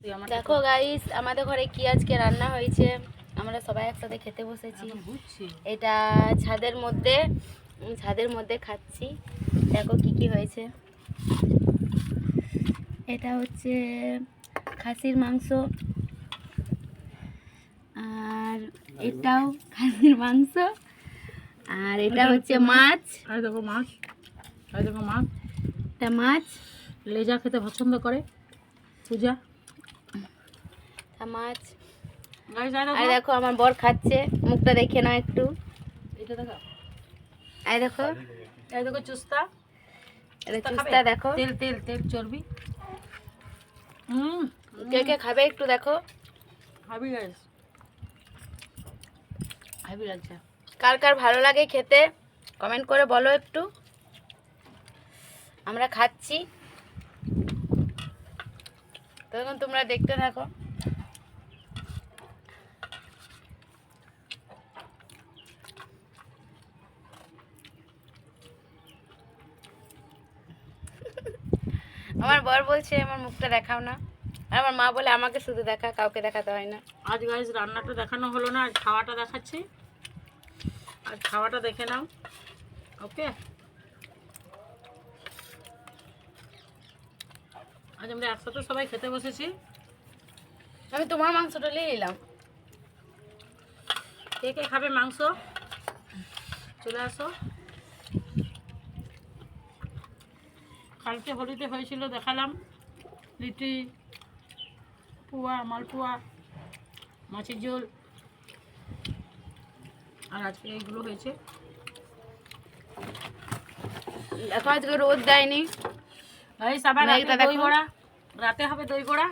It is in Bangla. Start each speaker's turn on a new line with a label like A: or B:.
A: দেখো গাইস, আমাদের ঘরে কি আজকে রান্না হয়েছে। আমরা সবাই একসাথে খেতে বসেছি। এটা ছাদের মধ্যে খাচ্ছি। দেখো কি কি হয়েছে। এটা হচ্ছে খাসির মাংস, আর এটাও খাসির মাংস, আর এটা হচ্ছে মাছ।
B: আর দেখো মাছ, আর দেখো মাছ,
A: এটা মাছ।
B: লেজা খেতে পছন্দ করে পূজা।
A: মাছ।
B: আর
A: দেখো আমার বর খাচ্ছে, মুখটা দেখে নাও একটু।
B: এটা দেখো,
A: এই দেখো,
B: এই দেখো চুস্তা,
A: এটা চুস্তা দেখো।
B: তেল তেল তেল চর্বি।
A: কে কে খাবে একটু দেখো।
B: হাবি গাইস, হাবি লাগছে।
A: কার কার ভালো লাগে খেতে কমেন্ট করে বলো একটু। আমরা খাচ্ছি, তখন তোমরা দেখতে থাকো। আমার বর বলছে আমার মুখটা দেখাও না, আর আমার মা বলে আমাকে শুধু দেখা, কাউকে দেখাতে হয় না।
B: আজ গাইস রান্নাটা দেখানো হলো না, আজ খাওয়াটা দেখাচ্ছি। আজ খাওয়াটা দেখে নাও। ওকে, আজ আমরা একসাথে সবাই খেতে বসেছি।
A: আমি তোমার মাংসটা নিয়ে নিলাম।
B: কে কে খাবে মাংস চলে আসো। কালকে হোলিতে হয়েছিল, দেখালাম লিটি, পুয়া, মালপুয়া, মাছের ঝোল, আর আজকে এইগুলো হয়েছে।
A: দেখো আজকে রোদ দেয়নি।
B: গাইস আবার রাতে দই বড়া, রাতে হবে দই বড়া।